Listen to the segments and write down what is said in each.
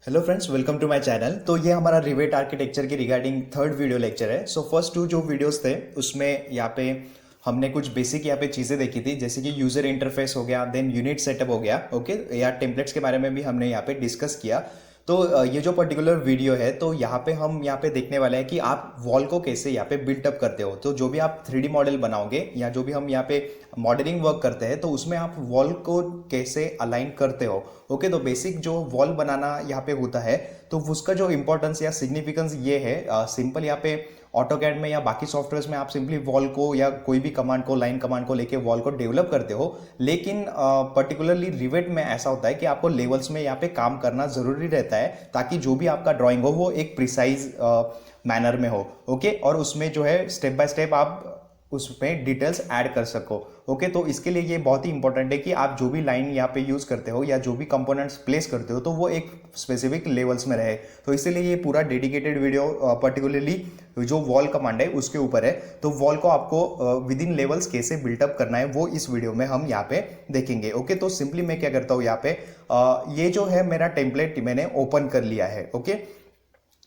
Hello friends, welcome to my channel. तो ये हमारा रिवेट आर्किटेक्चर की रिगार्डिंग थर्ड वीडियो लेक्चर है। सो फर्स्ट टू जो वीडियोस थे उसमें यहाँ पे हमने कुछ बेसिक यहाँ पे चीज़ें देखी थी, जैसे कि यूज़र इंटरफेस हो गया, देन यूनिट सेटअप हो गया, ओके, या टेम्पलेट्स के बारे में भी हमने यहाँ पे डिस्कस किया। तो ये जो पर्टिकुलर वीडियो है तो यहाँ पे हम यहाँ पे देखने वाले हैं कि आप वॉल को कैसे यहाँ पे बिल्टअप करते हो। तो जो भी आप 3D मॉडल बनाओगे या जो भी हम यहाँ पे मॉडलिंग वर्क करते हैं तो उसमें आप वॉल को कैसे अलाइन करते हो। ओके, तो बेसिक जो वॉल बनाना यहाँ पे होता है तो उसका जो इंपॉर्टेंस या सिग्निफिकेंस ये है, सिंपल यहाँ पे ऑटोकैड में या बाकी सॉफ्टवेयर में आप सिंपली वॉल को या कोई भी कमांड को, लाइन कमांड को लेके वॉल को डेवलप करते हो, लेकिन पर्टिकुलरली रिवेट में ऐसा होता है कि आपको लेवल्स में यहाँ पे काम करना जरूरी रहता है ताकि जो भी आपका ड्राइंग हो वो एक प्रिसाइज मैनर में हो। ओके, और उसमें जो है स्टेप बाय स्टेप आप उसमें डिटेल्स ऐड कर सको। ओके, तो इसके लिए ये बहुत ही इंपॉर्टेंट है कि आप जो भी लाइन यहाँ पे यूज़ करते हो या जो भी कंपोनेंट्स प्लेस करते हो तो वो एक स्पेसिफिक लेवल्स में रहे। तो इसीलिए ये पूरा डेडिकेटेड वीडियो पर्टिकुलरली जो वॉल कमांड है उसके ऊपर है। तो वॉल को आपको विद इन लेवल्स कैसे बिल्टअप करना है वो इस वीडियो में हम यहाँ पे देखेंगे। ओके, तो सिंपली मैं क्या करता हूँ, यहाँ पे ये जो है मेरा टेम्पलेट मैंने ओपन कर लिया है। ओके,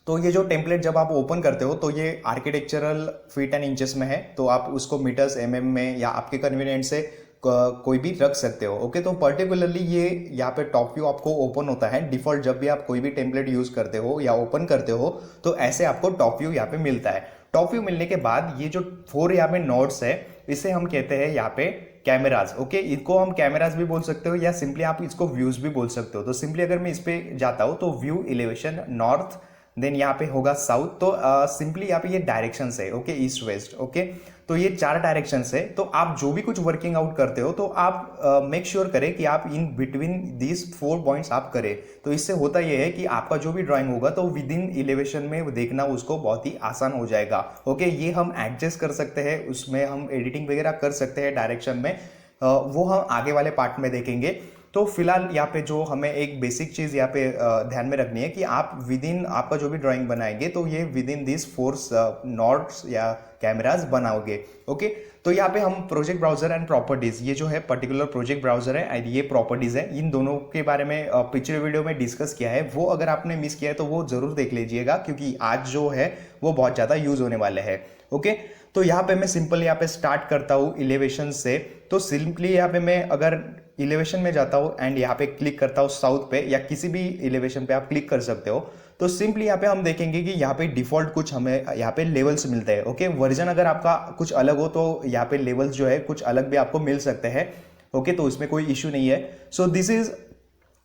तो ये जो टेम्पलेट जब आप ओपन करते हो तो ये आर्किटेक्चरल फीट एंड इंचेस में है, तो आप उसको मीटर्स एमएम में या आपके कन्वीनियंट से कोई भी रख सकते हो। ओके, तो पर्टिकुलरली ये यहाँ पे टॉप व्यू आपको ओपन होता है डिफॉल्ट। जब भी आप कोई भी टेम्पलेट यूज करते हो या ओपन करते हो तो ऐसे आपको टॉप व्यू यहाँ पे मिलता है। टॉप व्यू मिलने के बाद ये जो 4 यहाँ पे नोड्स है इसे हम कहते हैं यहाँ पे कैमराज। ओके, इनको हम कैमराज भी बोल सकते हो या सिंपली आप इसको व्यूज भी बोल सकते हो। तो सिंपली अगर मैं इस पे जाता हूँ तो व्यू, एलिवेशन, नॉर्थ, देन यहाँ पे होगा साउथ। तो सिंपली यहाँ पे ये डायरेक्शंस है। Okay, east west. ओके, तो ये 4 डायरेक्शंस है। तो आप जो भी कुछ वर्किंग आउट करते हो तो आप मेक श्योर करें कि आप इन बिटवीन दीज 4 पॉइंट्स आप करें। तो इससे होता ये है कि आपका जो भी ड्राइंग होगा तो विद इन एलिवेशन में देखना उसको बहुत ही आसान हो जाएगा। ओके, ये हम एडजस्ट कर सकते हैं, उसमें हम एडिटिंग वगैरह कर सकते हैं डायरेक्शन में, वो हम आगे वाले पार्ट में देखेंगे। तो फिलहाल यहाँ पे जो हमें एक बेसिक चीज़ यहाँ पे ध्यान में रखनी है कि आप विद इन आपका जो भी ड्राइंग बनाएंगे तो ये विद इन दिस 4 नॉट्स या कैमराज बनाओगे। ओके, तो यहाँ पे हम प्रोजेक्ट ब्राउजर एंड प्रॉपर्टीज, ये जो है पर्टिकुलर प्रोजेक्ट ब्राउजर है एंड ये प्रॉपर्टीज है, इन दोनों के बारे में पिछले वीडियो में डिस्कस किया है। वो अगर आपने मिस किया है तो वो जरूर देख लीजिएगा क्योंकि आज जो है वो बहुत ज़्यादा यूज होने वाले हैं। ओके, तो यहाँ पे मैं सिंपल यहाँ पे स्टार्ट करता हूँ इलेवेशन से। तो सिंपली यहाँ पे मैं अगर इलेवेशन में जाता हूँ एंड यहाँ पे क्लिक करता हूँ साउथ पे या किसी भी इलेवेशन पे आप क्लिक कर सकते हो। तो सिंपली यहाँ पे हम देखेंगे कि यहाँ पे डिफॉल्ट कुछ हमें यहाँ पे लेवल्स मिलते हैं। ओके, वर्जन अगर आपका कुछ अलग हो तो यहाँ पे लेवल्स जो है कुछ अलग भी आपको मिल सकते हैं। ओके, तो इसमें कोई इश्यू नहीं है। So this is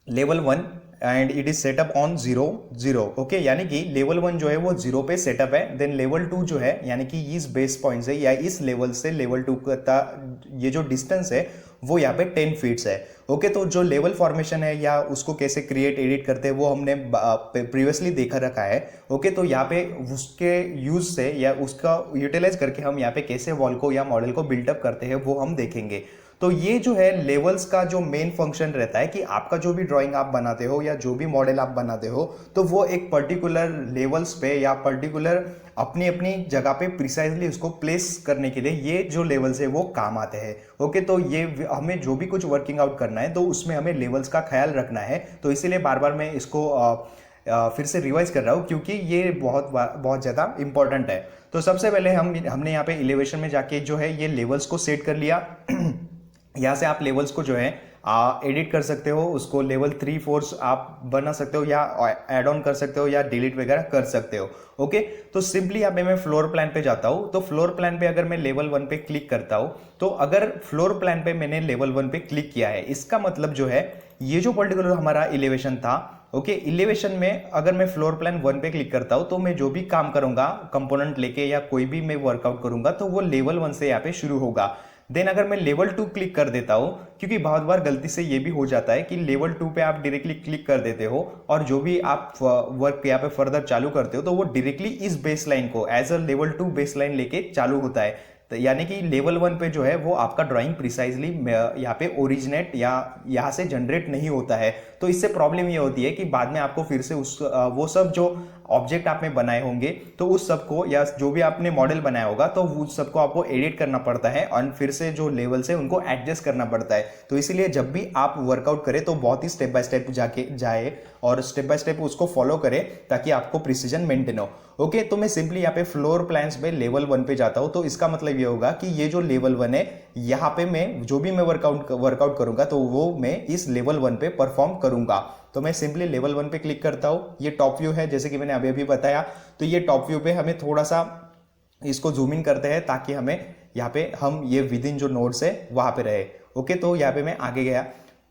level 1 and it is setup on 0 0। Okay, यानी कि लेवल 1 जो है वो 0 पे सेटअप है। देन लेवल 2 जो है यानी कि इस बेस पॉइंट से या इस लेवल से लेवल 2 का ये जो डिस्टेंस है वो यहाँ पे 10 फीट्स है। ओके, तो जो लेवल फॉर्मेशन है या उसको कैसे क्रिएट एडिट करते हैं वो हमने प्रीवियसली देखा रखा है। ओके, तो यहाँ पे उसके यूज से या उसका यूटिलाइज करके हम यहाँ पे कैसे वॉल को या मॉडल को बिल्टअप करते हैं वो हम देखेंगे। तो ये जो है लेवल्स का जो मेन फंक्शन रहता है कि आपका जो भी ड्राइंग आप बनाते हो या जो भी मॉडल आप बनाते हो तो वो एक पर्टिकुलर लेवल्स पे या पर्टिकुलर अपनी अपनी जगह पे प्रिसाइजली उसको प्लेस करने के लिए ये जो लेवल्स है वो काम आते हैं। ओके, तो ये हमें जो भी कुछ वर्किंग आउट करना है तो उसमें हमें लेवल्स का ख्याल रखना है। तो इसीलिए बार बार मैं इसको फिर से रिवाइज कर रहा हूँ क्योंकि ये बहुत ज़्यादा इंपॉर्टेंट है। तो सबसे पहले हमने यहाँ पे एलिवेशन में जाके जो है ये लेवल्स को सेट कर लिया। यहाँ से आप लेवल्स को जो है एडिट कर सकते हो, उसको लेवल 3 4 आप बना सकते हो या ऐड ऑन कर सकते हो या डिलीट वगैरह कर सकते हो। ओके, तो सिंपली यहाँ पे मैं फ्लोर प्लान पे जाता हूँ। तो फ्लोर प्लान पे अगर मैं लेवल 1 पे क्लिक करता हूँ तो अगर फ्लोर प्लान पे मैंने लेवल 1 पे क्लिक किया है इसका मतलब जो है ये जो पर्टिकुलर हमारा इलेवेशन था, ओके, इलेवेशन में अगर मैं फ्लोर प्लान 1 पे क्लिक करता हूँ तो मैं जो भी काम करूंगा कंपोनेंट लेके या कोई भी मैं वर्कआउट करूंगा तो वो लेवल 1 से यहाँ पे शुरू होगा। देन अगर मैं लेवल 2 क्लिक कर देता हूँ, क्योंकि बहुत बार गलती से ये भी हो जाता है कि लेवल 2 पे आप डायरेक्टली क्लिक कर देते हो और जो भी आप वर्क यहाँ पे फर्दर चालू करते हो तो वो डायरेक्टली इस बेस लाइन को as a level 2 base line लेके चालू होता है। तो यानी कि लेवल 1 पे जो है वो आपका ड्राइंग प्रिसाइजली यहाँ पे ओरिजिनेट या यहाँ से जनरेट नहीं होता है। तो इससे प्रॉब्लम ये होती है कि बाद में आपको फिर से वो सब जो ऑब्जेक्ट आपने बनाए होंगे तो उस सबको या जो भी आपने मॉडल बनाया होगा तो उस सबको आपको एडिट करना पड़ता है और फिर से जो लेवल्स है उनको एडजस्ट करना पड़ता है। तो इसीलिए जब भी आप वर्कआउट करें तो बहुत ही स्टेप बाय स्टेप जाए और स्टेप बाय स्टेप उसको फॉलो करें ताकि आपको प्रिसीजन मेंटेन हो। ओके, तो मैं सिंपली यहाँ पे फ्लोर प्लान्स पे लेवल 1 पे जाता हूँ। तो इसका मतलब ये होगा कि ये जो लेवल 1 है यहाँ पे मैं जो भी मैं वर्कआउट करूंगा तो वो मैं इस लेवल 1 पे परफॉर्म करूंगा। तो मैं सिंपली लेवल 1 पे क्लिक करता हूँ। ये टॉप व्यू है जैसे कि मैंने अभी अभी बताया। तो ये टॉप व्यू पे हमें थोड़ा सा इसको जूम इन करते हैं ताकि हमें यहाँ पे हम ये विद इन जो नोड्स है वहां पे रहे। ओके, तो यहाँ पे मैं आगे गया।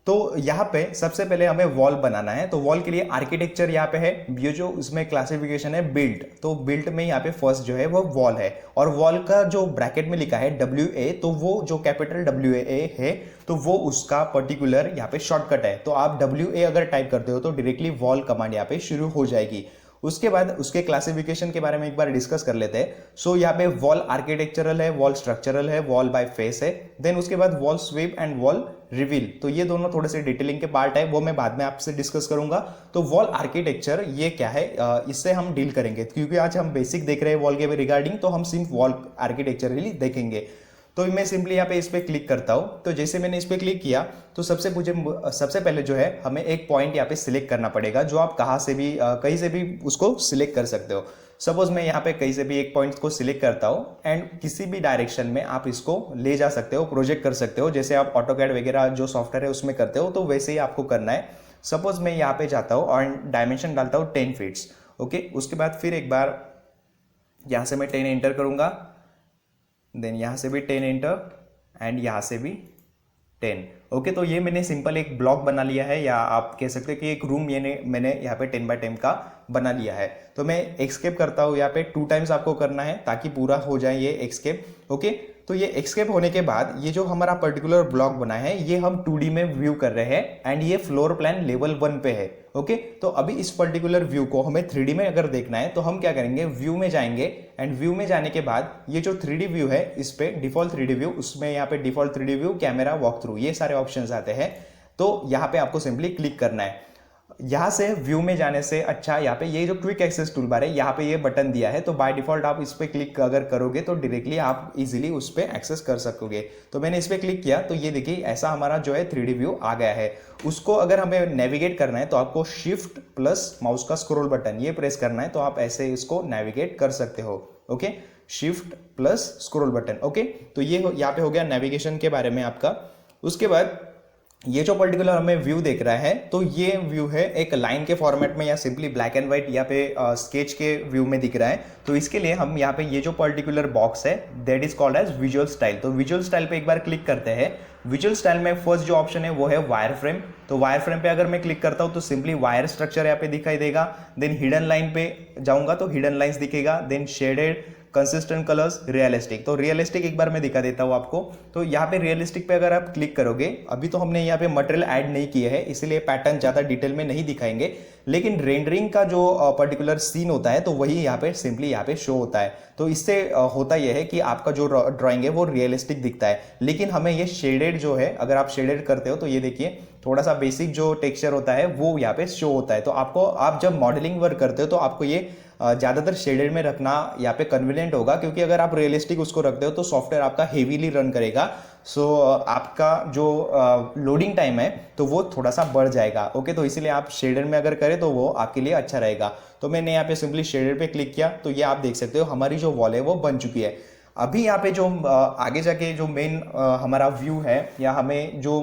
तो यहाँ पे सबसे पहले हमें वॉल बनाना है। तो वॉल के लिए आर्किटेक्चर यहाँ पे है, ये जो इसमें क्लासिफिकेशन है बिल्ट। तो बिल्ट में यहाँ पे फर्स्ट जो है वो वॉल है और वॉल का जो ब्रैकेट में लिखा है WA, तो वो जो कैपिटल WA है तो वो उसका पर्टिकुलर यहाँ पे शॉर्टकट है। तो आप WA अगर टाइप करते हो तो डायरेक्टली वॉल कमांड यहाँ पे शुरू हो जाएगी। उसके बाद उसके क्लासिफिकेशन के बारे में एक बार डिस्कस कर लेते हैं। सो यहाँ पे वॉल आर्किटेक्चरल है, वॉल स्ट्रक्चरल है, वॉल बाय फेस है, देन उसके बाद wall SVEEP and wall reveal. तो ये दोनों थोड़े से डिटेलिंग के पार्ट है, वो मैं बाद में आपसे डिस्कस करूंगा। तो वॉल आर्किटेक्चर ये क्या है, इससे हम डील करेंगे क्योंकि आज हम बेसिक देख रहे हैं वॉल के रिगार्डिंग, तो हम सिर्फ वॉल आर्किटेक्चरली देखेंगे। तो मैं सिंपली यहाँ पे इस पर क्लिक करता हूँ। तो जैसे मैंने इस पर क्लिक किया तो सबसे पहले जो है हमें एक पॉइंट यहाँ पे सिलेक्ट करना पड़ेगा, जो आप कहीं से भी उसको सिलेक्ट कर सकते हो। सपोज मैं यहाँ पे कहीं से भी एक पॉइंट को सिलेक्ट करता हूँ एंड किसी भी डायरेक्शन में आप इसको ले जा सकते हो, प्रोजेक्ट कर सकते हो, जैसे आप ऑटोकैड वगैरह जो सॉफ्टवेयर है उसमें करते हो तो वैसे ही आपको करना है। सपोज मैं यहाँ पे जाता हूँ और डायमेंशन डालता हूँ 10 फीट्स। ओके, उसके बाद फिर एक बार यहाँ से मैं 10 एंटर करूंगा, देन यहाँ से भी 10 एंटर एंड यहाँ से भी 10। ओके, तो ये मैंने सिंपल एक ब्लॉक बना लिया है, या आप कह सकते हो कि एक रूम मैंने यहाँ पे 10 बाय 10 का बना लिया है। तो मैं एक्सकेप करता हूँ, यहाँ पे 2 टाइम्स आपको करना है ताकि पूरा हो जाए ये एक्सकेप। ओके, तो ये एक्सकेप होने के बाद ये जो हमारा पर्टिकुलर ब्लॉक बना है ये हम 2D में व्यू कर रहे हैं एंड ये फ्लोर प्लान लेवल 1 पे है। ओके, तो अभी इस पर्टिकुलर व्यू को हमें 3D में अगर देखना है तो हम क्या करेंगे, व्यू में जाएंगे एंड व्यू में जाने के बाद ये जो 3D व्यू है इस पे डिफॉल्ट 3D व्यू, उसमें यहाँ पे default 3D view, camera, walk through, ये सारे ऑप्शंस आते हैं। तो यहाँ पे आपको सिंपली क्लिक करना है। यहाँ से व्यू में जाने से अच्छा यहाँ पे ये जो क्विक एक्सेस टूल बार है यहाँ पे ये बटन दिया है, तो बाय डिफॉल्ट आप इस पे क्लिक अगर करोगे तो डायरेक्टली आप इजीली उस पे एक्सेस कर सकोगे। तो मैंने इस पे क्लिक किया तो ये देखिए ऐसा हमारा जो है 3D व्यू आ गया है। उसको अगर हमें नेविगेट करना है तो आपको शिफ्ट प्लस माउस का स्क्रॉल बटन ये प्रेस करना है, तो आप ऐसे इसको नेविगेट कर सकते हो। Okay, shift plus scroll button. Okay, तो ये यहाँ पे हो गया नेविगेशन के बारे में आपका। उसके बाद ये जो पर्टिकुलर हमें व्यू देख रहा है तो ये व्यू है एक लाइन के फॉर्मेट में या सिंपली ब्लैक एंड व्हाइट यहाँ पे स्केच के व्यू में दिख रहा है। तो इसके लिए हम यहाँ पे ये जो पर्टिकुलर बॉक्स है that is called as visual style. तो विजुअल स्टाइल पे एक बार क्लिक करते हैं। विजुअल स्टाइल में फर्स्ट जो ऑप्शन है वो है वायर फ्रेम। तो वायर फ्रेम पे अगर मैं क्लिक करता हूँ तो सिंपली वायर स्ट्रक्चर यहाँ पे दिखाई देगा। देन हिडन लाइन पे जाऊंगा तो हिडन लाइंस दिखेगा। Then shaded, consistent colours, realistic. तो रियलिस्टिक एक बार मैं दिखा देता हूँ आपको। तो यहाँ पे रियलिस्टिक पे अगर आप क्लिक करोगे, अभी तो हमने यहाँ पे मटेरियल ऐड नहीं किए है इसलिए पैटर्न ज़्यादा डिटेल में नहीं दिखाएंगे, लेकिन रेंडरिंग का जो पर्टिकुलर सीन होता है तो वही यहाँ पे सिंपली यहाँ पे शो होता है। तो इससे होता यह है कि आपका जो ड्राइंग है वो रियलिस्टिक दिखता है। लेकिन हमें ये शेडेड जो है, अगर आप शेडेड करते हो तो ये देखिए थोड़ा सा बेसिक जो टेक्सचर होता है वो यहाँ पे शो होता है। तो आप जब मॉडलिंग वर्क करते हो तो आपको ये ज़्यादातर शेडेड में रखना यहाँ पे कन्वीनियंट होगा, क्योंकि अगर आप रियलिस्टिक उसको रखते हो तो सॉफ्टवेयर आपका हेवीली रन करेगा। सो आपका जो लोडिंग टाइम है तो वो थोड़ा सा बढ़ जाएगा। ओके, तो इसीलिए आप शेडेड में अगर करें तो वो आपके लिए अच्छा रहेगा। तो मैंने यहाँ पे सिंपली शेडेड पे क्लिक किया तो ये आप देख सकते हो हमारी जो वॉल है वो बन चुकी है। अभी यहाँ पे जो आगे जाके जो मेन हमारा व्यू है या हमें जो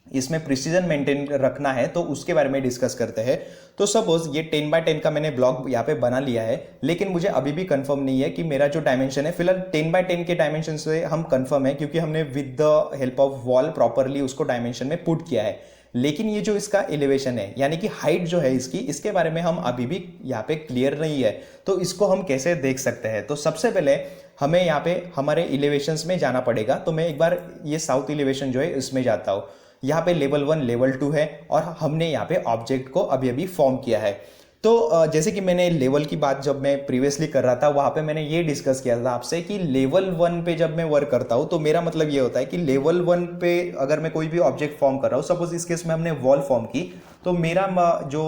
इसमें प्रिसीजन मेंटेन रखना है तो उसके बारे में डिस्कस करते हैं। तो सपोज ये 10 बाय 10 का मैंने ब्लॉक यहाँ पे बना लिया है, लेकिन मुझे अभी भी कंफर्म नहीं है कि मेरा जो डायमेंशन है, फिलहाल 10 बाय 10 के डायमेंशन से हम कंफर्म है क्योंकि हमने with the help of wall properly उसको डायमेंशन में पुट किया है। लेकिन ये जो इसका एलिवेशन है यानी कि हाइट जो है इसके बारे में हम अभी भी यहाँ पे क्लियर नहीं है। तो इसको हम कैसे देख सकते हैं? तो सबसे पहले हमें यहाँ पे हमारे एलिवेशंस में जाना पड़ेगा। तो मैं एक बार ये साउथ एलिवेशन जो है इसमें जाता हूँ। यहाँ पे लेवल 1 लेवल 2 है और हमने यहाँ पे ऑब्जेक्ट को अभी अभी फॉर्म किया है। तो जैसे कि मैंने लेवल की बात जब मैं प्रीवियसली कर रहा था वहाँ पे मैंने ये डिस्कस किया था आपसे कि लेवल 1 पे जब मैं वर्क करता हूँ तो मेरा मतलब ये होता है कि लेवल 1 पे अगर मैं कोई भी ऑब्जेक्ट फॉर्म कर रहा हूँ, सपोज इस केस में हमने वॉल फॉर्म की, तो मेरा जो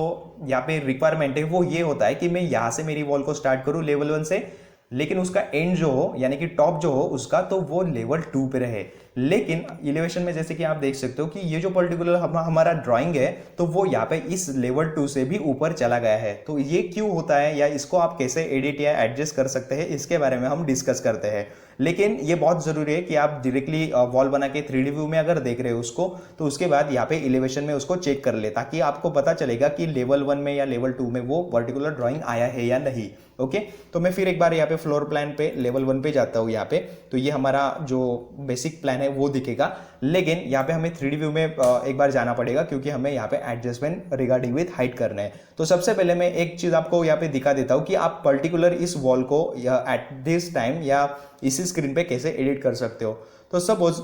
यहाँ पे रिक्वायरमेंट है वो ये होता है कि मैं यहाँ से मेरी वॉल को स्टार्ट करूँ लेवल 1 से, लेकिन उसका एंड जो हो यानी कि टॉप जो हो उसका तो वो लेवल 2 पे रहे। लेकिन एलिवेशन में जैसे कि आप देख सकते हो कि ये जो पर्टिकुलर हमारा ड्राइंग है तो वो यहाँ पे इस लेवल 2 से भी ऊपर चला गया है। तो ये क्यों होता है या इसको आप कैसे एडिट या एडजस्ट कर सकते हैं इसके बारे में हम डिस्कस करते हैं। लेकिन ये बहुत ज़रूरी है कि आप डायरेक्टली वॉल बना के 3D व्यू में अगर देख रहे हो उसको तो उसके बाद यहाँ पे एलिवेशन में उसको चेक कर ले, ताकि आपको पता चलेगा कि लेवल 1 में या लेवल 2 में वो पर्टिकुलर ड्राइंग आया है या नहीं। ओके, तो मैं फिर एक बार यहाँ पे फ्लोर प्लान पे लेवल 1 पे जाता हूँ। यहाँ पे तो ये हमारा जो बेसिक प्लान है वो दिखेगा, लेकिन यहाँ पे हमें 3D व्यू में एक बार जाना पड़ेगा क्योंकि हमें यहाँ पे एडजस्टमेंट रिगार्डिंग विथ हाइट करना है। तो सबसे पहले मैं एक चीज़ आपको यहाँ पे दिखा देता हूँ कि आप पर्टिकुलर इस वॉल को एट दिस टाइम या इसी स्क्रीन पे कैसे एडिट कर सकते हो। तो सपोज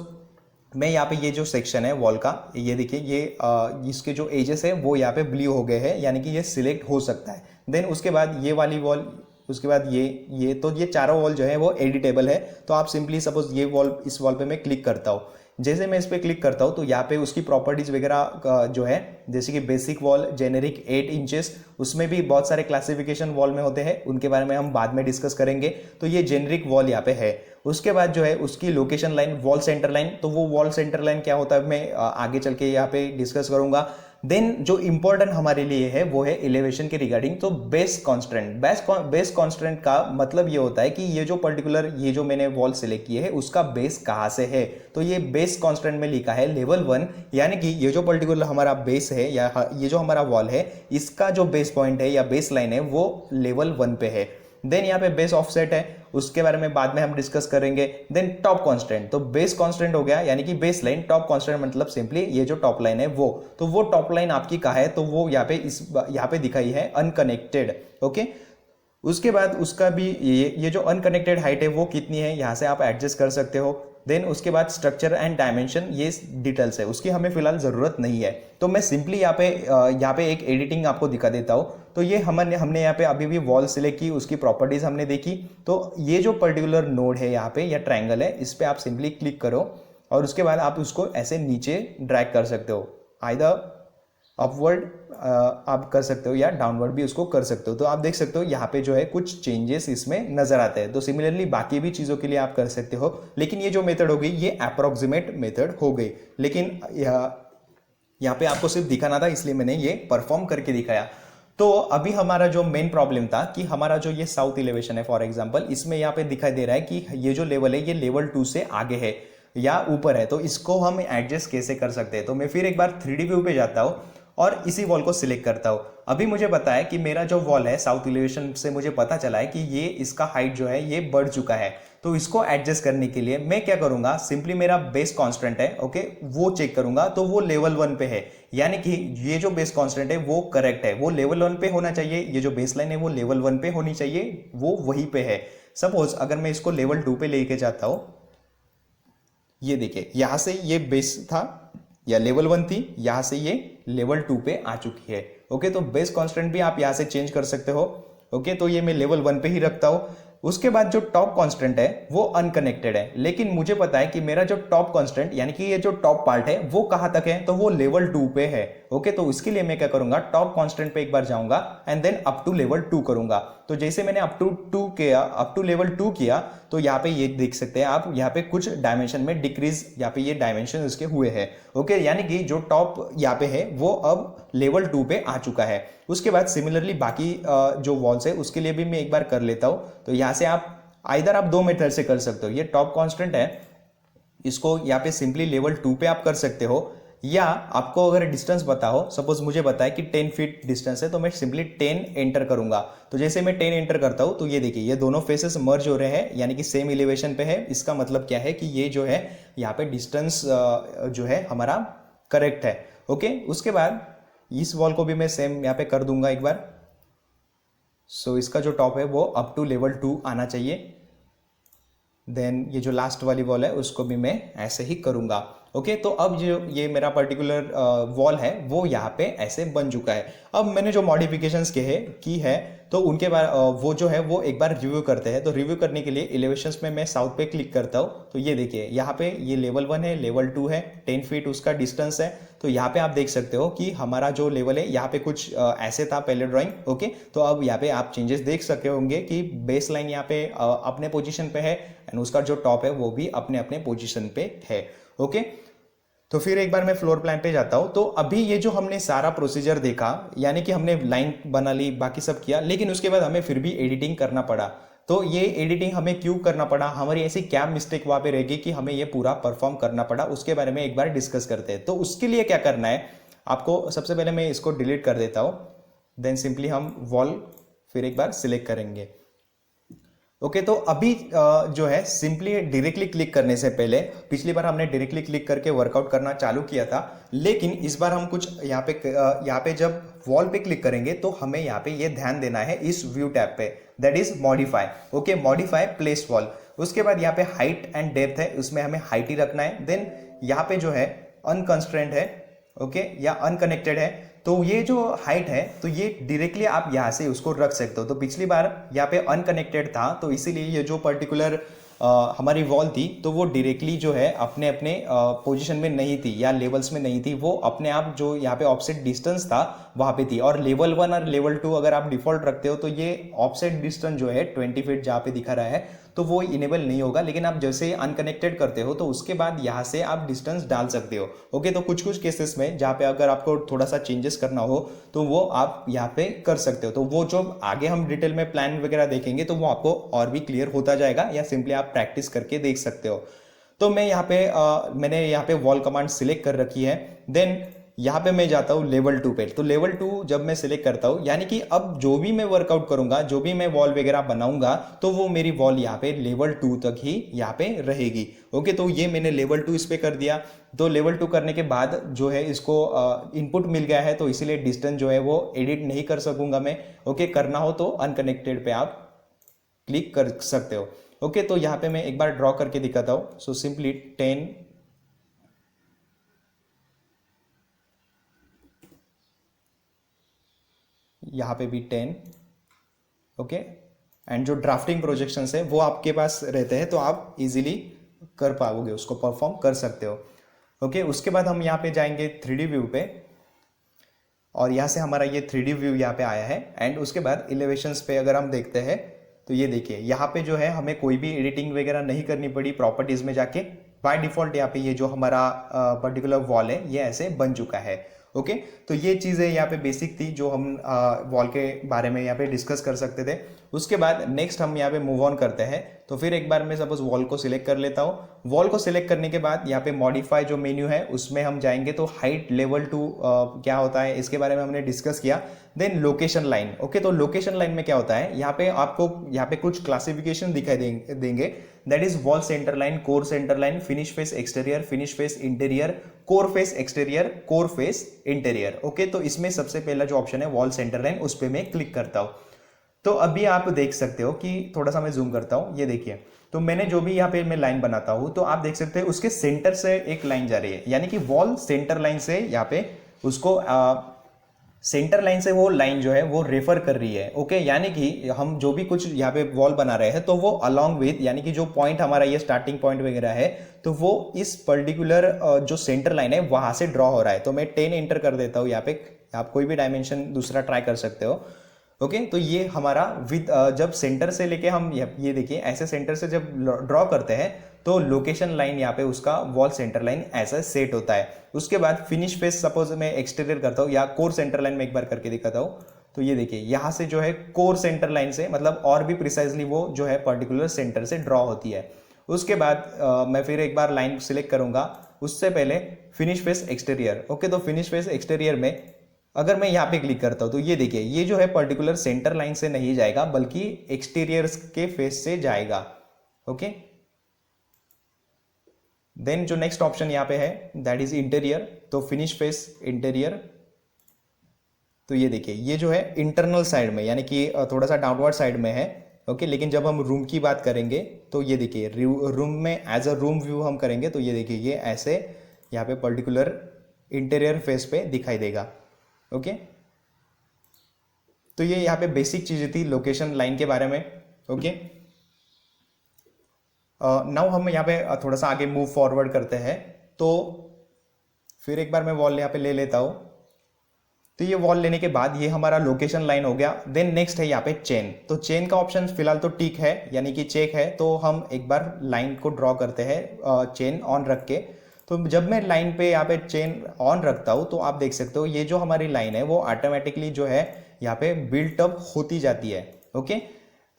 मैं यहाँ पे ये जो सेक्शन है वॉल का, ये देखिए ये इसके जो एजेस है वो यहाँ पे ब्लू हो गए हैं, यानी कि ये सिलेक्ट हो सकता है। देन उसके बाद ये वाली वॉल, उसके बाद ये तो ये चारों वॉल जो है वो एडिटेबल है। तो आप सिंपली सपोज ये वॉल, इस वॉल पे मैं क्लिक करता हूँ, जैसे मैं इस पर क्लिक करता हूँ तो यहाँ पे उसकी प्रॉपर्टीज वगैरह जो है जैसे कि बेसिक वॉल जेनेरिक 8 इंचेस, उसमें भी बहुत सारे क्लासिफिकेशन वॉल में होते हैं, उनके बारे में हम बाद में डिस्कस करेंगे। तो ये जेनेरिक वॉल यहाँ पे है। उसके बाद जो है उसकी location line, wall centre line, तो वो वॉल सेंटर लाइन क्या होता है मैं आगे चल के यहाँ पे डिस्कस करूंगा। देन जो इंपॉर्टेंट हमारे लिए है वो है एलिवेशन के रिगार्डिंग, तो बेस कांस्टेंट। बेस कांस्टेंट का मतलब ये होता है कि ये जो पर्टिकुलर ये जो मैंने वॉल सिलेक्ट किए है उसका बेस कहाँ से है। तो ये बेस कांस्टेंट में लिखा है लेवल 1, यानी कि ये जो पर्टिकुलर हमारा बेस है या ये जो हमारा वॉल है इसका जो बेस पॉइंट है या बेस लाइन है वो लेवल 1 पे है। देन यहाँ पे बेस ऑफसेट है, उसके बारे में बाद में हम डिस्कस करेंगे। देन टॉप कांस्टेंट, तो बेस कांस्टेंट हो गया यानी कि बेस लाइन। टॉप कांस्टेंट मतलब सिंपली ये जो टॉप लाइन है वो, तो वो टॉप लाइन आपकी कहाँ है, तो वो यहाँ पे यहाँ पे दिखाई है अनकनेक्टेड। ओके, उसके बाद उसका भी ये जो अनकनेक्टेड हाइट है वो कितनी है यहाँ से आप एडजस्ट कर सकते हो। देन उसके बाद स्ट्रक्चर एंड डायमेंशन, ये डिटेल्स है, उसकी हमें फिलहाल ज़रूरत नहीं है। तो मैं सिंपली यहाँ पे एक एडिटिंग आपको दिखा देता हूँ। तो ये हमने यहाँ पे अभी भी वॉल सिलेक्ट की, उसकी प्रॉपर्टीज़ हमने देखी। तो ये जो पर्टिकुलर नोड है यहाँ पे या ट्रायंगल है, इस पर आप सिंपली क्लिक करो और उसके बाद आप उसको ऐसे नीचे ड्रैग कर सकते हो, आइदर अपवर्ड आप कर सकते हो या डाउनवर्ड भी उसको कर सकते हो। तो आप देख सकते हो यहाँ पे जो है कुछ चेंजेस इसमें नजर आते हैं। तो सिमिलरली बाकी भी चीज़ों के लिए आप कर सकते हो, लेकिन ये जो मेथड हो गई ये अप्रोक्सीमेट मेथड हो गई। लेकिन यहाँ पे आपको सिर्फ दिखाना था इसलिए मैंने ये परफॉर्म करके दिखाया। तो अभी हमारा जो मेन प्रॉब्लम था कि हमारा जो ये साउथ एलिवेशन है फॉर एग्जांपल, इसमें यहाँ पे दिखाई दे रहा है कि ये जो लेवल है ये लेवल 2 से आगे है या ऊपर है। तो इसको हम एडजस्ट कैसे कर सकते हैं। तो मैं फिर एक बार 3D व्यू पे जाता हूँ और इसी वॉल को सिलेक्ट करता हूँ। अभी मुझे पता है कि मेरा जो वॉल है साउथ एलिवेशन से मुझे पता चला है कि ये इसका हाइट जो है ये बढ़ चुका है। तो इसको एडजस्ट करने के लिए मैं क्या करूंगा, सिंपली मेरा बेस कांस्टेंट है ओके वो चेक करूंगा, तो वो लेवल 1 पे है, यानी कि ये जो बेस कांस्टेंट है वो करेक्ट है, वो लेवल 1 पे होना चाहिए। ये जो बेस लाइन है वो लेवल 1 पे होनी चाहिए, वो वहीं पे है। सपोज अगर मैं इसको लेवल 2 पे लेके जाता हूं, ये देखिए यहां से ये बेस था या लेवल 1 थी, यहां से ये लेवल 2 पे आ चुकी है। ओके, तो बेस कांस्टेंट भी आप यहां से चेंज कर सकते हो। ओके, तो ये मैं लेवल 1 पे ही रखता हूं। उसके बाद जो टॉप कांस्टेंट है वो अनकनेक्टेड है, लेकिन मुझे पता है कि मेरा जो टॉप कांस्टेंट यानी कि ये जो टॉप पार्ट है वो कहां तक है, तो वो लेवल 2 पे है। ओके, तो इसके लिए मैं क्या करूंगा, टॉप कांस्टेंट पे एक बार जाऊंगा and then up to level 2 करूंगा। तो जैसे मैंने अप टू लेवल 2 किया तो यहाँ पे ये देख सकते हैं आप, यहाँ पे कुछ डायमेंशन में डिक्रीज, यहाँ पे ये डायमेंशन इसके हुए हैं। ओके, यानी कि जो टॉप यहाँ पे है वो अब लेवल 2 पे आ चुका है। उसके बाद सिमिलरली बाकी जो वॉल्स है उसके लिए भी मैं एक बार कर लेता हूँ। तो यहाँ से आप आइदर आप 2 मेथड से कर सकते हो। ये टॉप कांस्टेंट है, इसको यहाँ पे सिंपली लेवल 2 पे आप कर सकते हो, या आपको अगर डिस्टेंस पता हो, सपोज मुझे पता है कि 10 फीट डिस्टेंस है तो मैं सिंपली 10 एंटर करूंगा। तो जैसे मैं 10 एंटर करता हूं तो ये देखिए ये दोनों फेसेस मर्ज हो रहे हैं, यानी कि सेम एलिवेशन पे है। इसका मतलब क्या है कि ये जो है यहाँ पे डिस्टेंस जो है हमारा करेक्ट है। ओके, उसके बाद इस वॉल को भी मैं सेम यहाँ पे कर दूंगा एक बार। सो इसका जो टॉप है वो अप टू लेवल 2 आना चाहिए। देन ये जो लास्ट वाली वॉल है उसको भी मैं ऐसे ही करूंगा। ओके, तो अब जो ये मेरा पर्टिकुलर वॉल है वो यहाँ पे ऐसे बन चुका है। अब मैंने जो मॉडिफिकेशंस की है तो तो उनके बाद वो जो है वो एक बार रिव्यू करते हैं। तो रिव्यू करने के लिए एलिवेशंस में मैं साउथ पे क्लिक करता हूँ। तो ये देखिए यहाँ पे ये लेवल 1 है, लेवल 2 है, 10 फीट उसका डिस्टेंस है। तो यहाँ पे आप देख सकते हो कि हमारा जो लेवल है यहाँ पे कुछ ऐसे था पहले ड्राइंग। ओके, तो अब यहाँ पे आप चेंजेस देख सके होंगे कि बेस लाइन यहाँ पे अपने पोजीशन पे है एंड उसका जो टॉप है वो भी अपने अपने पोजीशन पे है। ओके, तो फिर एक बार मैं फ्लोर प्लान पे जाता हूँ। तो अभी ये जो हमने सारा प्रोसीजर देखा, यानी कि हमने लाइन बना ली, बाकी सब किया, लेकिन उसके बाद हमें फिर भी एडिटिंग करना पड़ा। तो ये एडिटिंग हमें क्यों करना पड़ा, हमारी ऐसी क्या मिस्टेक वहाँ पे रहेगी कि हमें ये पूरा परफॉर्म करना पड़ा, उसके बारे में एक बार डिस्कस करते हैं। तो उसके लिए क्या करना है आपको, सबसे पहले मैं इसको डिलीट कर देता हूँ। देन सिंपली हम वॉल फिर एक बार सिलेक्ट करेंगे। ओके, तो अभी जो है सिंपली डायरेक्टली क्लिक करने से पहले, पिछली बार हमने डायरेक्टली क्लिक करके वर्कआउट करना चालू किया था, लेकिन इस बार हम कुछ यहाँ पे जब वॉल पे क्लिक करेंगे तो हमें यहाँ पे ये ध्यान देना है इस व्यू टैब पे, that is modify. Okay, modify place wall. उसके बाद यहाँ पे हाइट एंड डेप्थ है, उसमें हमें हाइट ही रखना है। देन यहाँ पे जो है अनकंस्ट्रेंट है, ओके, या अनकनेक्टेड है। तो ये जो हाइट है तो ये डायरेक्टली आप यहाँ से उसको रख सकते हो। तो पिछली बार यहाँ पे अनकनेक्टेड था, तो इसीलिए ये जो पर्टिकुलर हमारी वॉल थी तो वो डायरेक्टली जो है अपने अपने पोजीशन में नहीं थी या लेवल्स में नहीं थी, वो अपने आप जो यहाँ पे ऑफसेट डिस्टेंस था वहाँ पे थी। और लेवल 1 और लेवल 2 अगर आप डिफॉल्ट रखते हो तो ये ऑफसेट डिस्टेंस जो है 20 फीट जहाँ पे दिखा रहा है तो वो इनेबल नहीं होगा। लेकिन आप जैसे अनकनेक्टेड करते हो तो उसके बाद यहाँ से आप डिस्टेंस डाल सकते हो। ओके, तो कुछ कुछ केसेस में जहाँ पे अगर आपको थोड़ा सा चेंजेस करना हो तो वो आप यहाँ पे कर सकते हो। तो वो जो आगे हम डिटेल में प्लान वगैरह देखेंगे तो वो आपको और भी क्लियर होता जाएगा, या सिंपली आप प्रैक्टिस करके देख सकते हो। तो मैं यहाँ पे मैंने यहाँ पे वॉल कमांड सिलेक्ट कर रखी है। देन यहाँ पे मैं जाता हूँ लेवल 2 पे। तो लेवल 2 जब मैं सिलेक्ट करता हूँ, यानी कि अब जो भी मैं वर्कआउट करूंगा, जो भी मैं वॉल वगैरह बनाऊंगा, तो वो मेरी वॉल यहाँ पे लेवल 2 तक ही यहाँ पे रहेगी। ओके, तो ये मैंने लेवल 2 इस पे कर दिया। तो लेवल 2 करने के बाद जो है इसको इनपुट मिल गया है, तो इसीलिए डिस्टेंस जो है वो एडिट नहीं कर सकूंगा मैं। ओके, करना हो तो अनकनेक्टेड पे आप क्लिक कर सकते हो। ओके, तो यहाँ पे मैं एक बार ड्रॉ करके दिखाता हूँ। सो सिंपली 10, यहाँ पे भी 10। ओके, एंड जो ड्राफ्टिंग प्रोजेक्शंस है वो आपके पास रहते हैं तो आप इजीली कर पाओगे, उसको परफॉर्म कर सकते हो। ओके, उसके बाद हम यहाँ पे जाएंगे 3D व्यू पे, और यहाँ से हमारा ये 3D व्यू यहाँ पे आया है। एंड उसके बाद एलिवेशंस पे अगर हम देखते हैं तो ये देखिए यहाँ पे जो है हमें कोई भी एडिटिंग वगैरह नहीं करनी पड़ी। प्रॉपर्टीज में जाके बाय डिफॉल्ट यहाँ पे ये जो हमारा पर्टिकुलर वॉल है ये ऐसे बन चुका है। ओके, तो ये चीज़ें यहाँ पे बेसिक थी जो हम वॉल के बारे में यहाँ पे डिस्कस कर सकते थे। उसके बाद नेक्स्ट हम यहाँ पे मूव ऑन करते हैं। तो फिर एक बार मैं सपोज वॉल को सिलेक्ट कर लेता हूँ। वॉल को सिलेक्ट करने के बाद यहाँ पे मॉडिफाई जो मेन्यू है उसमें हम जाएंगे। तो हाइट लेवल 2 क्या होता है इसके बारे में हमने डिस्कस किया। Then location line. ओके, तो लोकेशन लाइन में क्या होता है, यहाँ पे आपको यहाँ पे कुछ क्लासिफिकेशन दिखाई देंगे। That is wall centre line, core centre line, finish face exterior, finish face interior, core face exterior, core face interior. Okay, तो इसमें सबसे पहला जो ऑप्शन है वॉल सेंटर लाइन, उस पर मैं क्लिक करता हूँ। तो अभी आप देख सकते हो कि थोड़ा सा मैं जूम करता हूँ, ये देखिए। तो मैंने जो भी यहाँ पे मैं लाइन बनाता हूँ तो आप देख सकते हैं उसके सेंटर से एक लाइन जा रही है, यानी कि वॉल सेंटर लाइन से यहाँ पे उसको सेंटर लाइन से वो लाइन जो है वो रेफर कर रही है। ओके, यानी कि हम जो भी कुछ यहाँ पे वॉल बना रहे हैं तो वो अलॉन्ग विद, यानी कि जो पॉइंट हमारा ये स्टार्टिंग पॉइंट वगैरह है तो वो इस पर्टिकुलर जो सेंटर लाइन है वहां से ड्रॉ हो रहा है। तो मैं 10 एंटर कर देता हूँ यहाँ पे, आप कोई भी डायमेंशन दूसरा ट्राई कर सकते हो। ओके, तो ये हमारा विद जब सेंटर से लेके हम ये देखिए ऐसे सेंटर से जब ड्रॉ करते हैं तो लोकेशन लाइन यहाँ पे उसका वॉल सेंटर लाइन ऐसा सेट होता है। उसके बाद फिनिश फेस सपोज मैं एक्सटीरियर करता हूँ या कोर सेंटर लाइन में एक बार करके दिखाता हूँ। तो ये देखिए यहाँ से जो है कोर सेंटर लाइन से, मतलब और भी प्रिसाइजली वो जो है पर्टिकुलर सेंटर से ड्रॉ होती है। उसके बाद मैं फिर एक बार लाइन सिलेक्ट करूंगा, उससे पहले फिनिश फेस एक्सटीरियर। ओके, तो फिनिश फेस एक्सटीरियर में अगर मैं यहाँ पे क्लिक करता हूँ तो ये देखिए ये जो है पर्टिकुलर सेंटर लाइन से नहीं जाएगा बल्कि एक्सटीरियर के फेस से जाएगा। ओके, देन जो नेक्स्ट ऑप्शन यहाँ पे है दैट इज इंटीरियर। तो फिनिश फेस इंटीरियर, तो ये देखिए ये जो है इंटरनल साइड में, यानी कि थोड़ा सा डाउनवर्ड साइड में है। ओके, लेकिन जब हम रूम की बात करेंगे तो ये देखिए रूम में एज अ रूम व्यू हम करेंगे तो ये देखिए ये ऐसे यहाँ पे पर्टिकुलर इंटीरियर फेस पे दिखाई देगा। ओके, तो ये यहाँ पे बेसिक चीज़ें थी लोकेशन लाइन के बारे में। ओके, नाउ हम यहाँ पे थोड़ा सा आगे मूव फॉरवर्ड करते हैं। तो फिर एक बार मैं वॉल यहाँ पे ले लेता हूँ। तो ये वॉल लेने के बाद ये हमारा लोकेशन लाइन हो गया। देन नेक्स्ट है यहाँ पे चेन। तो चेन का ऑप्शन फिलहाल तो टिक है, यानी कि चेक है। तो हम एक बार लाइन को ड्रॉ करते हैं चेन ऑन रख के। तो जब मैं लाइन पे यहाँ पे चेन ऑन रखता हूँ तो आप देख सकते हो ये जो हमारी लाइन है वो ऑटोमेटिकली जो है यहाँ पे बिल्ट अप होती जाती है। ओके,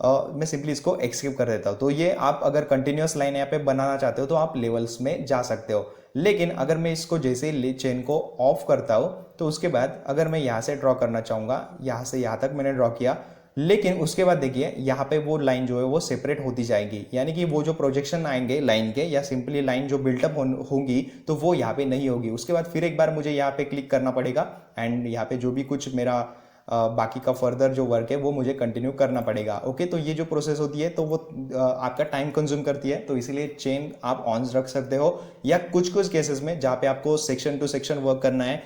मैं सिंपली इसको एक्सक्यूब कर देता हूँ। तो ये आप अगर कंटिन्यूअस लाइन यहाँ पे बनाना चाहते हो तो आप लेवल्स में जा सकते हो। लेकिन अगर मैं इसको जैसे ही चेन को ऑफ करता हूँ तो उसके बाद अगर मैं यहाँ से ड्रॉ करना चाहूँगा, यहाँ से यहाँ तक मैंने ड्रॉ किया, लेकिन उसके बाद देखिए यहाँ पे वो लाइन जो है वो सेपरेट होती जाएगी, यानी कि वो जो प्रोजेक्शन आएंगे लाइन के या सिंपली लाइन जो बिल्टअप होंगी तो वो यहाँ पे नहीं होगी। उसके बाद फिर एक बार मुझे यहाँ पे क्लिक करना पड़ेगा एंड यहाँ पे जो भी कुछ मेरा बाकी का फर्दर जो वर्क है वो मुझे कंटिन्यू करना पड़ेगा। ओके, तो ये जो प्रोसेस होती है तो वो आपका टाइम कंज्यूम करती है। तो इसीलिए चेन आप ऑन रख सकते हो, या कुछ कुछ केसेस में जहाँ पे आपको सेक्शन टू सेक्शन वर्क करना है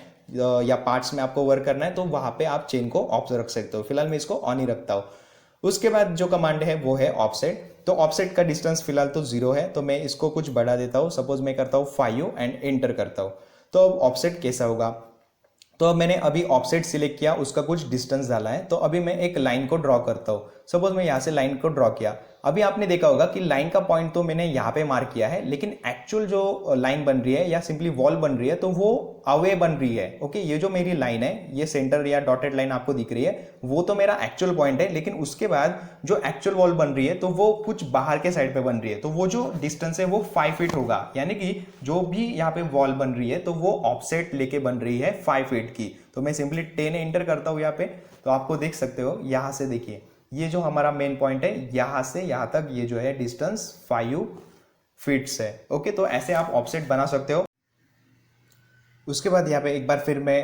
या पार्ट्स में आपको वर्क करना है तो वहाँ पे आप चेन को ऑफ रख सकते हो। फिलहाल मैं इसको ऑन ही रखता हूँ। उसके बाद जो कमांड है वो है ऑफसेट। तो ऑफसेट का डिस्टेंस फिलहाल तो 0 है, तो मैं इसको कुछ बढ़ा देता हूँ। सपोज मैं करता हूँ 5 एंड एंटर करता हूँ। तो अब ऑफसेट कैसा होगा, तो अब मैंने अभी ऑफसेट सिलेक्ट किया, उसका कुछ डिस्टेंस डाला है। तो अभी मैं एक लाइन को ड्रॉ करता हूँ। सपोज मैं यहाँ से लाइन को ड्रॉ किया। अभी आपने देखा होगा कि लाइन का पॉइंट तो मैंने यहाँ पे मार्क किया है, लेकिन एक्चुअल जो लाइन बन रही है या सिंपली वॉल बन रही है तो वो अवे बन रही है। ओके, ये जो मेरी लाइन है, ये सेंटर या डॉटेड लाइन आपको दिख रही है, वो तो मेरा एक्चुअल पॉइंट है। लेकिन उसके बाद जो एक्चुअल वॉल बन रही है तो वो कुछ बाहर के साइड पे बन रही है। तो वो जो डिस्टेंस है वो 5 फीट होगा, यानी कि जो भी यहाँ पे वॉल बन रही है तो वो ऑफसेट लेके बन रही है 5 फीट की। तो मैं सिंपली 10 एंटर करता हूँ यहाँ पे। तो आपको देख सकते हो यहाँ से, देखिए ये जो हमारा मेन पॉइंट है यहाँ से यहाँ तक ये जो है डिस्टेंस 5 फीट्स है। ओके, तो ऐसे आप ऑफसेट बना सकते हो। उसके बाद यहाँ पे एक बार फिर मैं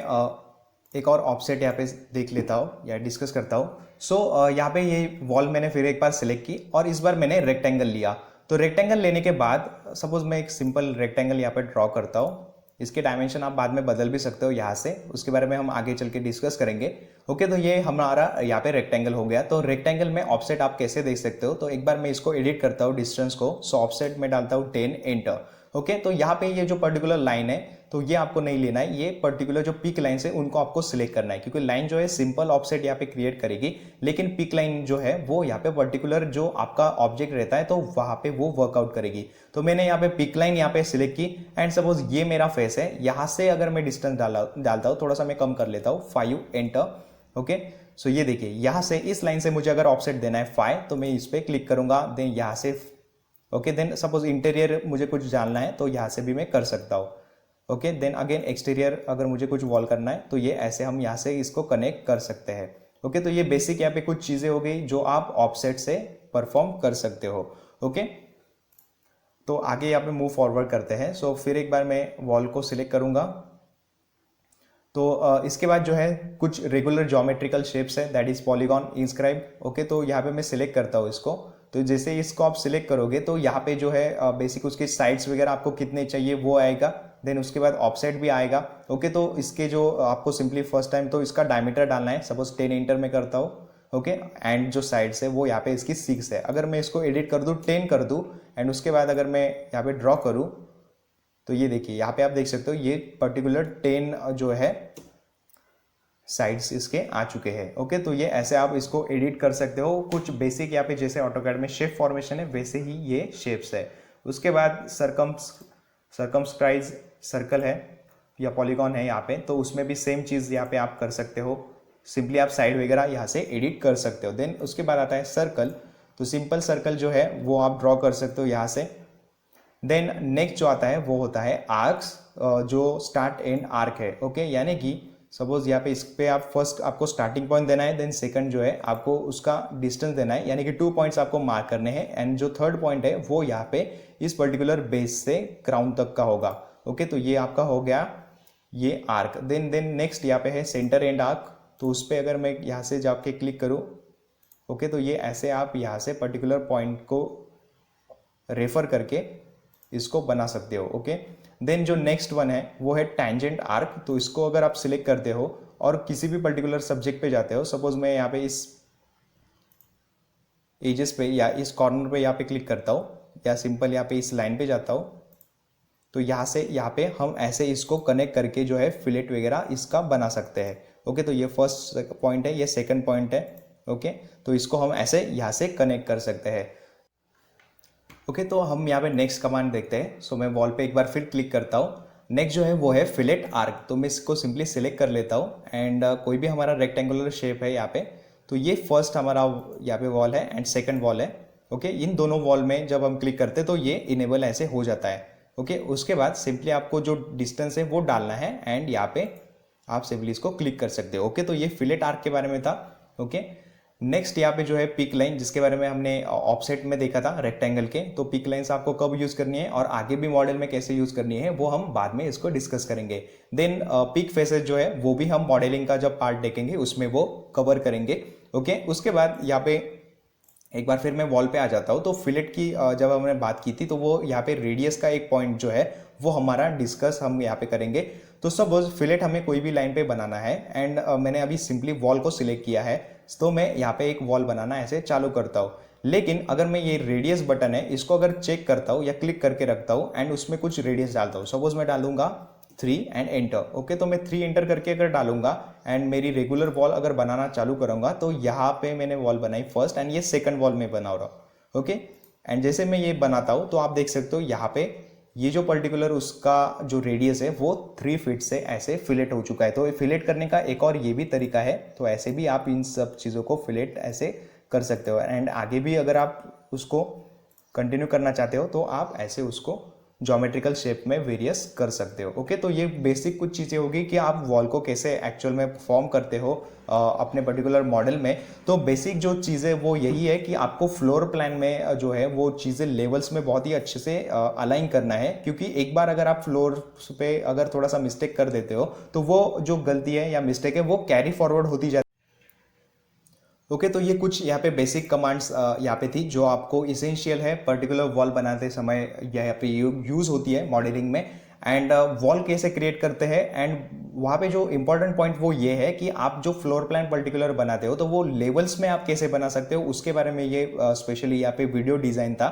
एक और ऑफसेट यहाँ पे देख लेता हूँ या डिस्कस करता हूँ। सो यहाँ पे ये वॉल मैंने फिर एक बार सिलेक्ट की और इस बार मैंने रेक्टेंगल लिया। तो रेक्टेंगल लेने के बाद सपोज मैं एक सिंपल रेक्टेंगल यहाँ पे ड्रॉ करता हूँ। इसके डायमेंशन आप बाद में बदल भी सकते हो यहाँ से, उसके बारे में हम आगे चल के डिस्कस करेंगे। ओके, तो ये हमारा यहाँ पे रेक्टेंगल हो गया। तो रेक्टेंगल में ऑफसेट आप कैसे देख सकते हो, तो एक बार मैं इसको एडिट करता हूँ डिस्टेंस को। सो ऑफसेट में डालता हूँ 10 एंटर। ओके, तो यहाँ पे ये जो पर्टिकुलर लाइन है तो ये आपको नहीं लेना है, ये पर्टिकुलर जो पिक लाइन है उनको आपको सिलेक्ट करना है, क्योंकि लाइन जो है सिंपल ऑफसेट यहाँ पे क्रिएट करेगी, लेकिन पिक लाइन जो है वो यहाँ पे पर्टिकुलर जो आपका ऑब्जेक्ट रहता है तो वहाँ पे वो वर्कआउट करेगी। तो मैंने यहाँ पे पिक लाइन यहाँ पे सिलेक्ट की एंड सपोज ये मेरा फेस है। यहाँ से अगर मैं डिस्टेंस डालता हूँ, थोड़ा सा मैं कम कर लेता हूँ, 5 एंटर। ओके, सो ये देखिए यहाँ से इस लाइन से मुझे अगर ऑफसेट देना है 5, तो मैं इस पर क्लिक करूंगा। देन यहाँ से ओके, देन सपोज इंटीरियर मुझे कुछ जानना है तो यहाँ से भी मैं कर सकता हूँ। ओके, देन अगेन एक्सटीरियर अगर मुझे कुछ वॉल करना है तो ये ऐसे हम यहाँ से इसको कनेक्ट कर सकते हैं। ओके, तो ये बेसिक यहाँ पे कुछ चीज़ें हो गई जो आप ऑफसेट से परफॉर्म कर सकते हो। ओके, तो आगे यहाँ पे मूव फॉरवर्ड करते हैं। सो फिर एक बार मैं वॉल को सिलेक्ट करूँगा। तो इसके बाद जो है कुछ रेगुलर ज्योमेट्रिकल शेप्स है, that is polygon inscribe. Okay, तो यहाँ पे मैं सिलेक्ट करता हूँ इसको। तो जैसे इसको आप सिलेक्ट करोगे तो यहाँ पे जो है बेसिक उसके साइड्स वगैरह आपको कितने चाहिए वो आएगा। देन उसके बाद ऑफसेट भी आएगा। ओके, तो इसके जो आपको सिंपली फर्स्ट टाइम तो इसका डायमीटर डालना है। सपोज 10 इंटर में करता हूँ। ओके, एंड जो साइड्स है वो यहाँ पे इसकी 6 है। अगर मैं इसको एडिट कर दूँ 10 कर दूँ एंड उसके बाद अगर मैं यहाँ पे ड्रॉ करूँ तो ये देखिए यहाँ पे आप देख सकते हो ये पर्टिकुलर 10 जो है साइड्स इसके आ चुके हैं। ओके, तो ये ऐसे आप इसको एडिट कर सकते हो। कुछ बेसिक यहाँ पे जैसे ऑटोकैड में शेप फॉर्मेशन है वैसे ही ये शेप्स है। उसके बाद सर्कमस्क्राइज सर्कल है या पॉलीगॉन है यहाँ पे, तो उसमें भी सेम चीज़ यहाँ पे आप कर सकते हो। सिंपली आप साइड वगैरह यहाँ से एडिट कर सकते हो। देन उसके बाद आता है सर्कल। तो सिंपल सर्कल जो है वो आप ड्रॉ कर सकते हो यहाँ से। देन नेक्स्ट जो आता है वो होता है आर्क्स, जो स्टार्ट एंड आर्क है। ओके, यानी कि सपोज यहाँ पे इस पे आप फर्स्ट आपको स्टार्टिंग पॉइंट देना है, देन सेकंड जो है आपको उसका डिस्टेंस देना है, यानी कि 2 पॉइंट्स आपको मार्क करने हैं एंड जो थर्ड पॉइंट है वो यहाँ पे इस पर्टिकुलर बेस से क्राउन तक का होगा। ओके, तो ये आपका हो गया ये आर्क। देन नेक्स्ट यहाँ पे है सेंटर एंड आर्क। तो उस पर अगर मैं यहाँ से जाके क्लिक करूँ, ओके, तो ये ऐसे आप यहाँ से पर्टिकुलर पॉइंट को रेफर करके इसको बना सकते हो। ओके, देन जो नेक्स्ट वन है वो है टैंजेंट आर्क। तो इसको अगर आप सिलेक्ट करते हो और किसी भी पर्टिकुलर सब्जेक्ट पे जाते हो, सपोज मैं यहाँ पे इस एजेस पे या इस कॉर्नर पे यहाँ पे क्लिक करता हूँ या सिंपल यहाँ पे इस लाइन पे जाता हूँ, तो यहाँ से यहाँ पे हम ऐसे इसको कनेक्ट करके जो है फिलेट वगैरह इसका बना सकते हैं। ओके, तो ये फर्स्ट पॉइंट है, ये सेकंड पॉइंट है। ओके, तो इसको हम ऐसे यहाँ से कनेक्ट कर सकते हैं। ओके, तो हम यहाँ पे नेक्स्ट कमांड देखते हैं। सो मैं वॉल पे एक बार फिर क्लिक करता हूँ। नेक्स्ट जो है वो है फिलेट आर्क, तो मैं इसको सिंपली सिलेक्ट कर लेता हूँ एंड कोई भी हमारा रेक्टेंगुलर शेप है यहाँ पे, तो ये फर्स्ट हमारा यहाँ पे वॉल है एंड सेकंड वॉल है। ओके, इन दोनों वॉल में जब हम क्लिक करते हैं तो ये इनेबल ऐसे हो जाता है। ओके, उसके बाद सिंपली आपको जो डिस्टेंस है वो डालना है एंड यहाँ पे आप सिंपली इसको क्लिक कर सकते हो। ओके, तो ये फिलेट आर्क के बारे में था। ओके, नेक्स्ट यहाँ पे जो है पिक लाइन, जिसके बारे में हमने ऑफसेट में देखा था रेक्टेंगल के, तो पिक लाइन्स आपको कब यूज करनी है और आगे भी मॉडल में कैसे यूज करनी है वो हम बाद में इसको डिस्कस करेंगे। देन पिक फेसेस जो है वो भी हम मॉडलिंग का जब पार्ट देखेंगे उसमें वो कवर करेंगे। ओके, उसके बाद यहाँ पे एक बार फिर मैं वॉल पे आ जाता हूँ। तो फिलेट की जब हमने बात की थी तो वो यहाँ पे रेडियस का एक पॉइंट जो है वो हमारा डिस्कस हम यहाँ पे करेंगे। तो सपोज फिलेट हमें कोई भी लाइन पे बनाना है एंड मैंने अभी सिंपली वॉल को सिलेक्ट किया है, तो मैं यहाँ पे एक वॉल बनाना ऐसे चालू करता हूँ। लेकिन अगर मैं ये रेडियस बटन है इसको अगर चेक करता हूँ या क्लिक करके रखता हूँ एंड उसमें कुछ रेडियस डालता हूँ, सपोज मैं डालूंगा 3 एंड एंटर। ओके, तो मैं 3 एंटर करके अगर डालूंगा एंड मेरी रेगुलर वॉल अगर बनाना चालू करूंगा तो यहाँ पे मैंने वॉल बनाई फर्स्ट एंड ये सेकंड वॉल में बना रहा हूँ। ओके, एंड जैसे मैं ये बनाता हूँ तो आप देख सकते हो यहाँ पे ये जो पर्टिकुलर उसका जो रेडियस है वो 3 फीट से ऐसे फिलेट हो चुका है। तो फिलेट करने का एक और ये भी तरीका है, तो ऐसे भी आप इन सब चीज़ों को फिलेट ऐसे कर सकते हो एंड आगे भी अगर आप उसको कंटिन्यू करना चाहते हो तो आप ऐसे उसको ज्योमेट्रिकल शेप में वेरियस कर सकते हो। ओके, तो ये बेसिक कुछ चीज़ें होगी कि आप वॉल को कैसे एक्चुअल में परफॉर्म करते हो अपने पर्टिकुलर मॉडल में। तो बेसिक जो चीज़ें वो यही है कि आपको फ्लोर प्लान में जो है वो चीज़ें लेवल्स में बहुत ही अच्छे से अलाइन करना है, क्योंकि एक बार अगर आप फ्लोर पे अगर थोड़ा सा मिस्टेक कर देते हो तो वो जो गलती है या मिस्टेक है वो कैरी फॉरवर्ड होती जाती है। ओके, तो ये कुछ यहाँ पे बेसिक कमांड्स यहाँ पे थी जो आपको इसेंशियल है पर्टिकुलर वॉल बनाते समय यहाँ पे यूज़ होती है मॉडलिंग में। एंड वॉल कैसे क्रिएट करते हैं एंड वहाँ पे जो इंपॉर्टेंट पॉइंट वो ये है कि आप जो फ्लोर प्लान पर्टिकुलर बनाते हो तो वो लेवल्स में आप कैसे बना सकते हो, उसके बारे में ये स्पेशली यहाँ पे वीडियो डिज़ाइन था।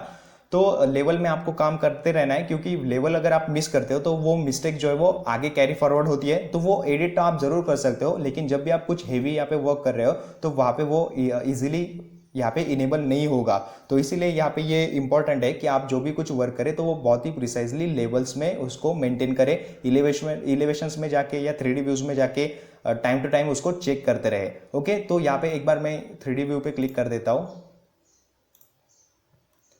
तो लेवल में आपको काम करते रहना है, क्योंकि लेवल अगर आप मिस करते हो तो वो मिस्टेक जो है वो आगे कैरी फॉरवर्ड होती है। तो वो एडिट आप जरूर कर सकते हो, लेकिन जब भी आप कुछ हेवी यहाँ पे वर्क कर रहे हो तो वहाँ पे वो इजीली यहाँ पे इनेबल नहीं होगा। तो इसीलिए यहाँ पे ये इंपॉर्टेंट है कि आप जो भी कुछ वर्क करें तो वो बहुत ही प्रिसाइजली लेवल्स में उसको मेंटेन करें, इलेवेशंस में जाके या 3D व्यूज में जाके टाइम टू टाइम उसको चेक करते रहे। ओके, तो यहाँ पे एक बार मैं 3D व्यू पे क्लिक कर देता हूँ।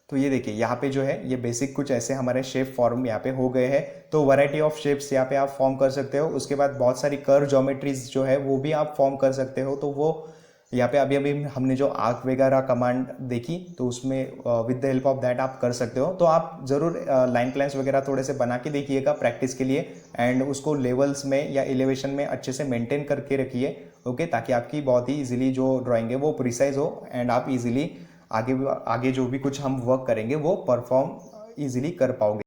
तो ये देखिए यहाँ पे जो है ये बेसिक कुछ ऐसे हमारे शेप फॉर्म यहाँ पे हो गए हैं। तो वैरायटी ऑफ शेप्स यहाँ पे आप फॉर्म कर सकते हो। उसके बाद बहुत सारी कर्व ज्योमेट्रीज जो है वो भी आप फॉर्म कर सकते हो। तो वो यहाँ पे अभी अभी हमने जो आर्क वगैरह कमांड देखी तो उसमें with the help of that आप कर सकते हो। तो आप ज़रूर लाइन प्लान्स वगैरह थोड़े से बना के देखिएगा प्रैक्टिस के लिए एंड उसको लेवल्स में या एलिवेशन में अच्छे से मेंटेन करके रखिए। ओके, ताकि आपकी बहुत ही ईजिली जो ड्राइंग है वो प्रिसाइज हो एंड आप इजीली आगे जो भी कुछ हम वर्क करेंगे वो परफॉर्म इजीली कर पाओगे।